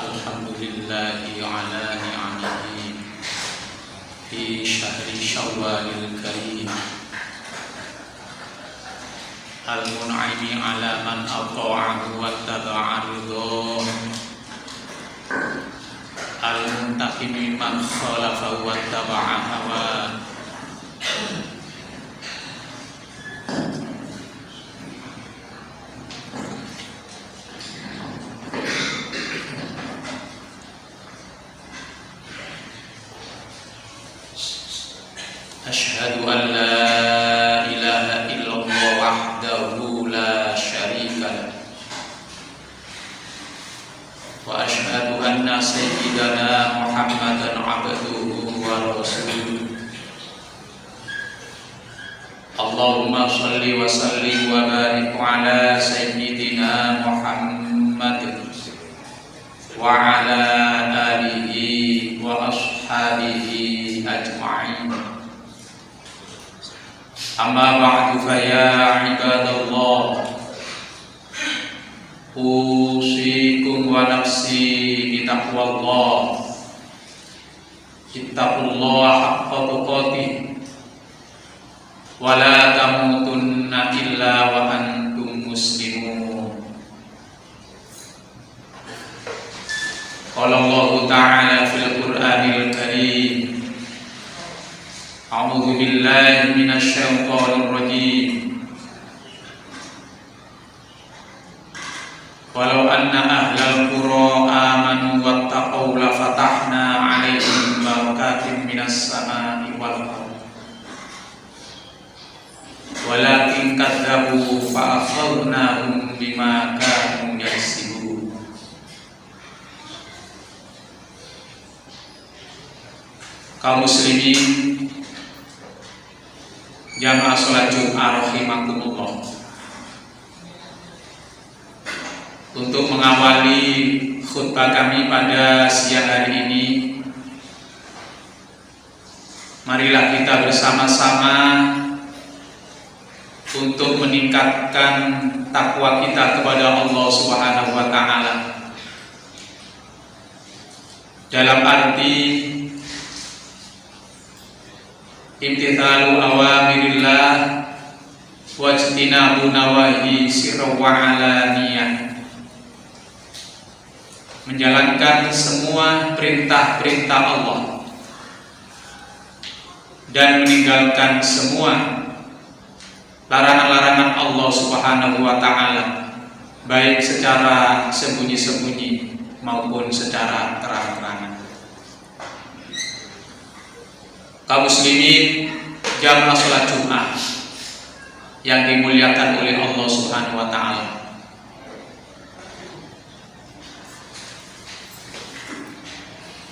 Alhamdulillahi ala ni'amihi fi syahri syawalil karim al-mun'imi ala man ata'ahu wa taba'a ridho al-muntaqimi man khalafa wa taba'a hawa. Asyhadu an la ilaha illallah wahdahu la syarika lah wa asyhadu anna sayyidana Muhammadan abduhu wa rasuluh. Allahumma shalli wa sallim wa barik ala sayyidina Muhammad wa ala alihi wa ashabihi ajma'in. Amma ba'du fa ya ibadallah, usikum wa nafsi bitaqwallah. Ittaqullaha haqqa tuqatih wa la tamutunna illa wa antum muslimun. Qala Allah ta'ala fil Qur'anil Karim, a'udzu billahi minasy syaithanir rajim. Walau anna ahlal qura amanu wattaqau la fatahna 'alaihim barakatin minas samai wal ardh walakin kadzabu fa akhadnahum bima kanu yaksibun. Kaum muslimin jamaah salat Jumat rahimakumullah, untuk mengawali khutbah kami pada siang hari ini, marilah kita bersama-sama untuk meningkatkan takwa kita kepada Allah Subhanahu wa ta'ala, dalam arti imtithalu awamirillah wajtinabu nawahi sirra wa alaniyah, menjalankan semua perintah-perintah Allah dan meninggalkan semua larangan-larangan Allah Subhanahu wa ta'ala, baik secara sembunyi-sembunyi maupun secara terang-terangan. Kaum muslimin jamaah salat Jumat yang dimuliakan oleh Allah Subhanahu wa ta'ala,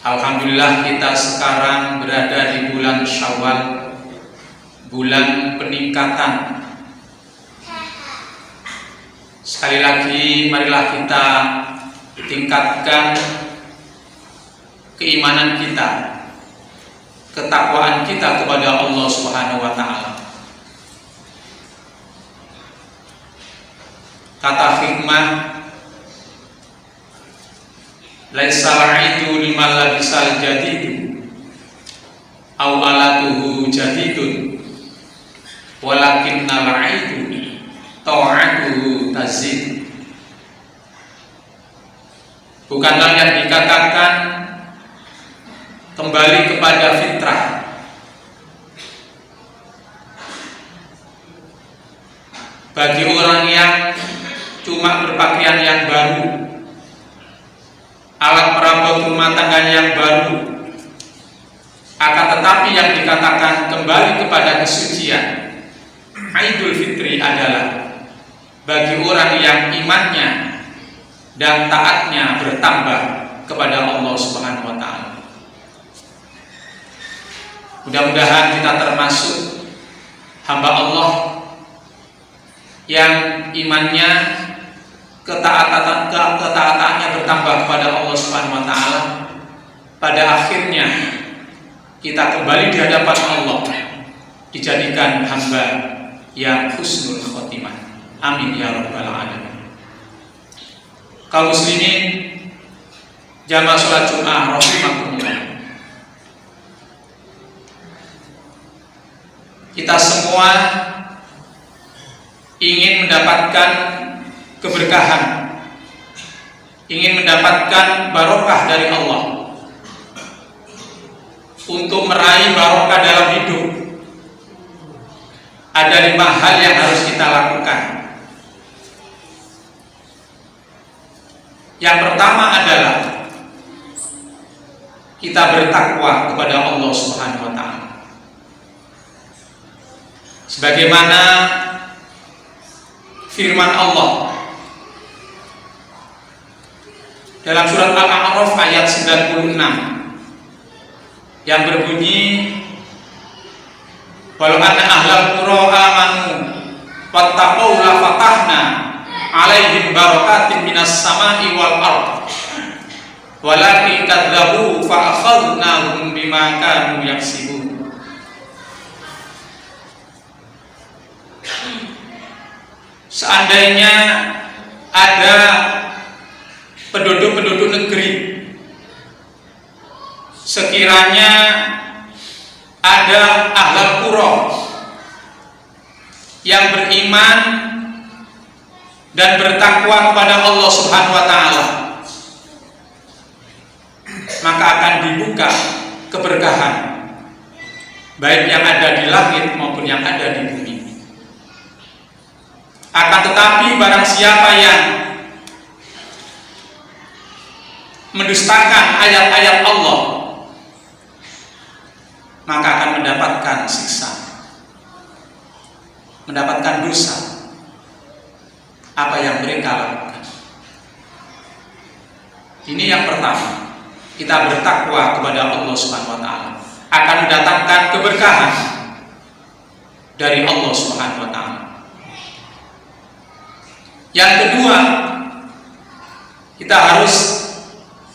alhamdulillah kita sekarang berada di bulan Syawal, bulan peningkatan. Sekali lagi marilah kita tingkatkan keimanan kita, ketakwaan kita kepada Allah Subhanahu wa ta'ala. Kata hikmah, laisa la'idu liman labisal jadidu aw alatuhu jadidun walakinna la'idu ta'atuhu tazid. Bukanlah yang dikatakan kembali kepada fitrah, bagi orang yang cuma berpakaian yang baru, alat perabot rumah tangga yang baru, akan tetapi yang dikatakan kembali kepada kesucian, Idul Fitri, adalah bagi orang yang imannya dan taatnya bertambah kepada Allah Subhanahu wa ta'ala. Mudah-mudahan kita termasuk hamba Allah yang imannya, ketaatannya bertambah kepada Allah Subhanahu wa ta'ala. Pada akhirnya kita kembali di hadapan Allah, dijadikan hamba yang husnul khotimah. Amin ya rabbal alamin. Kaum muslimin Jamaah sholat Jumat rahimakumullah. Kita semua ingin mendapatkan keberkahan, ingin mendapatkan barokah dari Allah. Untuk meraih barokah dalam hidup, ada 5 hal yang harus kita lakukan. Yang pertama adalah kita bertakwa kepada Allah Subhanahu wa taala. Sebagaimana firman Allah dalam surat Al-A'raf ayat 96 yang berbunyi, walau anna ahlal qura amanu wattaqau la fatahna alaihim barakatin minas sama'i wal ard walakin kadzabu fa akhadnahum bima kanu yaksibun. Seandainya ada penduduk-penduduk negeri, sekiranya ada ahlul qura yang beriman dan bertakwa kepada Allah Subhanahu wa taala, maka akan dibuka keberkahan baik yang ada di langit maupun yang ada di bumi. Akan tetapi barang siapa yang mendustakan ayat-ayat Allah, maka akan mendapatkan siksa, mendapatkan dosa apa yang mereka lakukan. Ini yang pertama, kita bertakwa kepada Allah Subhanahu wa taala akan mendatangkan keberkahan dari Allah Subhanahu wa taala. Yang kedua, kita harus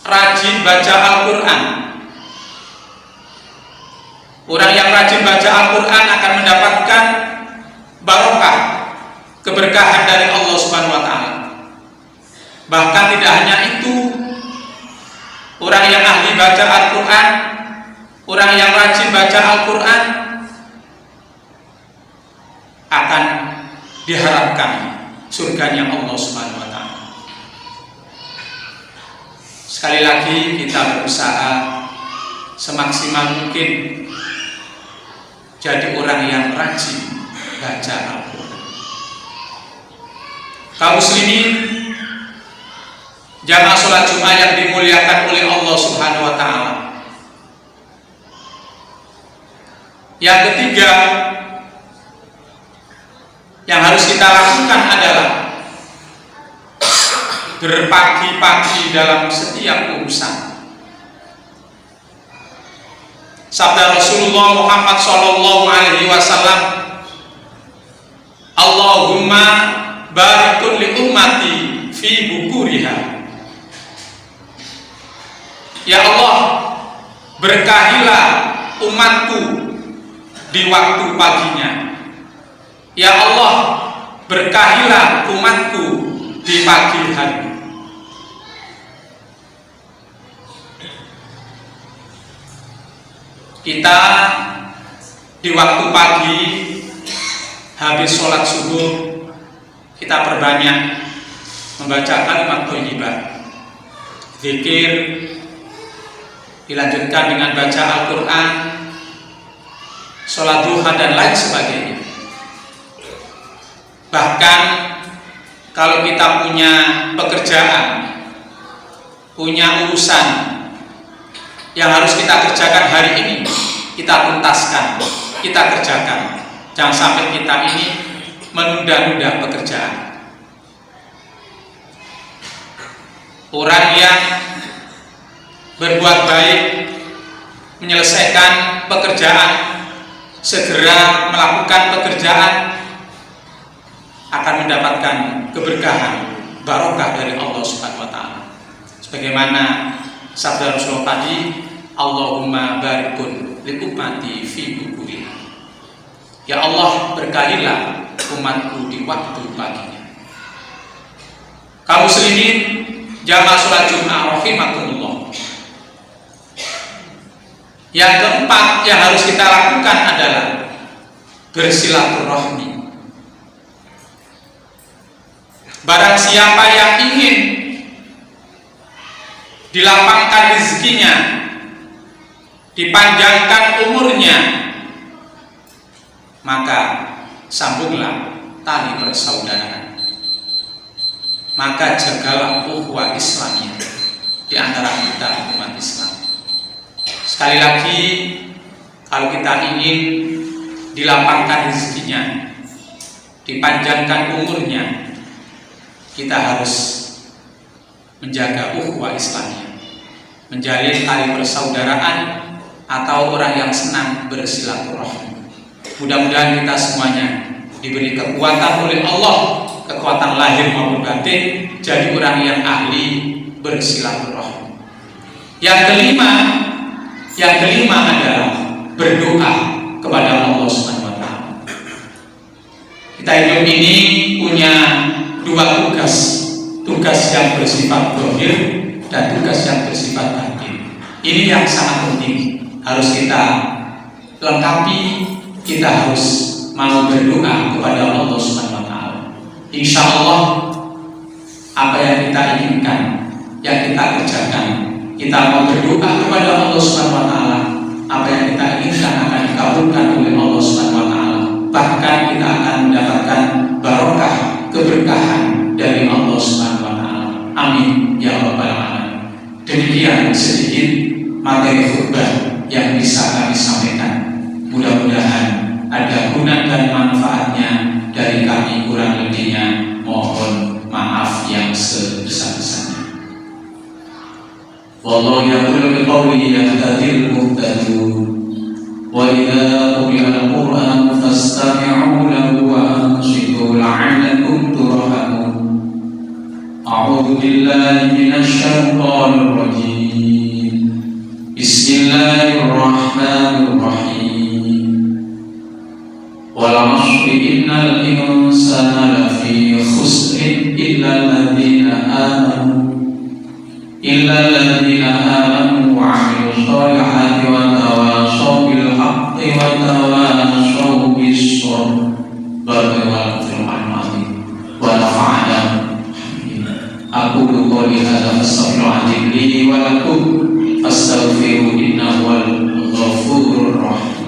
rajin baca Al-Quran. Orang yang rajin baca Al-Quran akan mendapatkan barokah, keberkahan dari Allah Subhanahu wa taala. Bahkan tidak hanya itu, orang yang ahli baca Al-Quran, orang yang rajin baca Al-Quran akan diharapkan surganya Allah Subhanahu wa taala. Sekali lagi kita berusaha semaksimal mungkin jadi orang yang rajin baca Al-Quran. Kaum muslimin, jamaah sholat Jumat yang dimuliakan oleh Allah Subhanahu wa taala. Yang ketiga yang harus kita lakukan adalah berpagi-pagi dalam setiap urusan. Sabda Rasulullah Muhammad sallallahu alaihi wasallam, Allahumma barikun li ummati fi bukuriha. Ya Allah, berkahilah umatku di waktu paginya. Ya Allah, berkahilah umatku di pagi hari. Kita di waktu pagi habis sholat subuh, kita perbanyak membaca kalimat thayyibah, zikir, dilanjutkan dengan baca Al-Quran, sholat duha dan lain sebagainya. Bahkan kalau kita punya pekerjaan, punya urusan yang harus kita kerjakan hari ini, kita tuntaskan, kita kerjakan. Jangan sampai kita ini menunda-nunda pekerjaan. Orang yang berbuat baik, menyelesaikan pekerjaan, segera melakukan pekerjaan, akan mendapatkan keberkahan, barokah dari Allah Subhanahu wa taala. Sebagaimana sabda Rasulullah tadi, Allahumma barikun li ummati fi bukuriha. Ya Allah, berkahilah umatku di waktu paginya. Kaum muslimin, jamaah sholat Jumat rahimakumullah. Yang keempat yang harus kita lakukan adalah bersilaturahmi. Barang siapa yang ingin dilapangkan rezekinya, dipanjangkan umurnya, maka sambunglah tali persaudaraan. Maka jagalah ukhuwah Islamiyah di antara kita umat Islam. Sekali lagi, kalau kita ingin dilapangkan rezekinya, dipanjangkan umurnya, kita harus menjaga ukhuwah Islamiyah, menjalin tali persaudaraan, atau orang yang senang bersilaturahmi. Mudah-mudahan kita semuanya diberi kekuatan oleh Allah, kekuatan lahir maupun batin, jadi orang yang ahli bersilaturahmi. Yang kelima adalah berdoa kepada Allah Subhanahu wa taala. Kita hidup ini punya dua tugas yang bersifat zahir dan tugas yang bersifat batin. Ini yang sangat penting, harus kita lengkapi. Kita harus mau berdoa kepada Allah Subhanahu wa taala. Insya Allah apa yang kita inginkan, yang kita kerjakan, kita mau berdoa kepada Allah Subhanahu wa taala, apa yang kita inginkan akan dikabulkan oleh Allah Subhanahu wa taala. Bahkan kita akan mendapatkan barokah, keberkahan dari Allah Subhanahu wa taala. Amin ya rabbal alamin. Demikian sedikit materi khutbah yang bisa kami sampaikan. Mudah-mudahan ada guna dan manfaatnya. Dari kami kurang lebihnya mohon maaf yang sebesar-besarnya. Wallahu yaqulu biqawli yahtadil muhtadun. Wa idza quri'a al-Qur'an fastami'u lahu wa ansitu la'allakum turhamun. A'udzu billahi minasy syaithanir rajim. Bismillahirrahmanirrahim. Wal 'ashri innal insana lafi khusrin illa alladziina amanu wa 'amilus shalihati wa tawashaw bil haqqi wa tawashaw bis sabr. Barakallahu fiikum wa nafa'ana. Aqulu qawli hadza fastaghfiru li wa lakum fastaghfiru innahu huwal ghafurur rahim.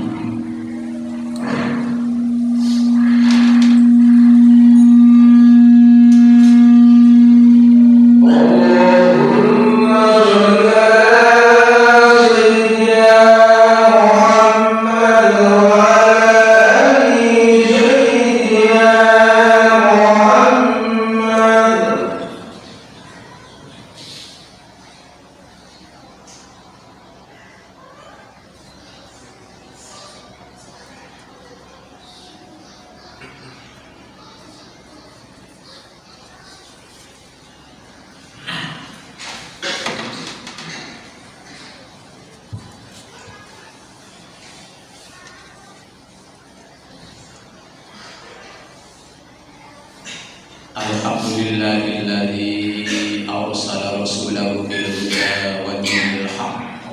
Alhamdulillahilladzi arsala rasulahu bil huda wa dinil haqq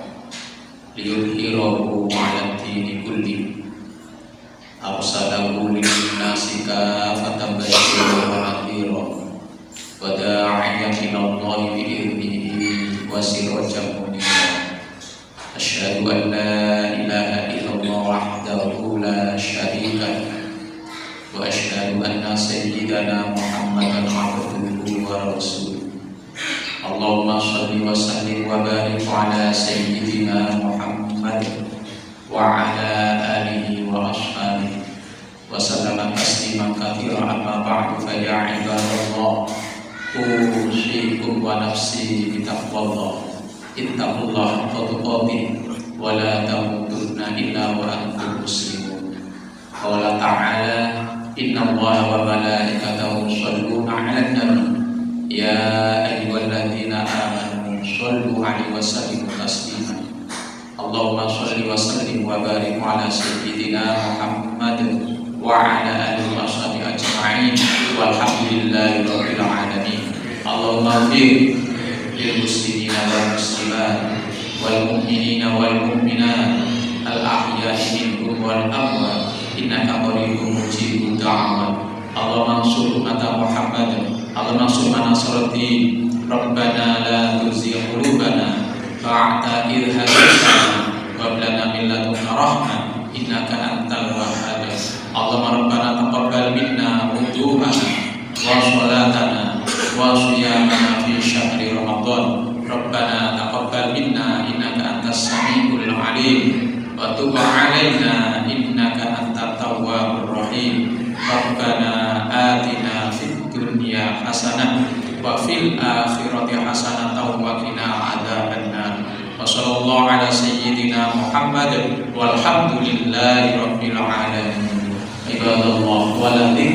liyudhhirahu 'alad dini kulli. Arsalahu lin-nasi kaffatan basyiran wa nadhiran wa da'iyan ila Allahi bi idhnihi wa sirajan munira. Asyhadu an la ilaha illallah wahdahu la syarika lahu wa asyhadu anna sayyidana Muhammadan abduhu wa rasuluh. Allahumma shalli wa sallim wa barik ala sayyidina Muhammad wa ala alihi wa ashabihi wa sallama tasliman katsiran. Amma ba'du, fa ya ibadallah, usikum wa nafsi bi taqwallah. Ittaqullaha haqqa tuqatih wa la tamutunna illa wa antum muslimun. Qala ta'ala, inna Allaha wa malaikatahu yusholluna 'alan nabi ya ayyuhalladzina amanu shollu 'alaihi wa sallimu taslima. Allahumma sholli wa sallim wa barik 'ala sayyidina Muhammad wa 'ala alihi wa sahbihi ajma'in walhamdulillahi rabbil alamin. Allahumma ighfir lil muslimina wal muslimat والمؤمنين والمؤمنات الأحياء منهم والأموات إنك قريب مجيب الدعوات. اللهم انصر أمة محمد، اللهم انصر من نصر الدين. ربنا لا تزغ قلوبنا بعد إذ هديتنا وهب لنا من لدنك رحمة إنك أنت الوهاب. اللهم ربنا تقبل منا وضوءنا وصلاتنا وصيامنا في شهر رمضان. ربنا تقبل منا إنك أنت السميع العليم وتب علينا إنك أنت التواب الرحيم. ربنا آتنا في الدنيا حسنة وفي الآخرة حسنة وقنا عذاب النار. وصلى الله على سيدنا محمد والحمد لله رب العالمين. عباد الله، ولذكر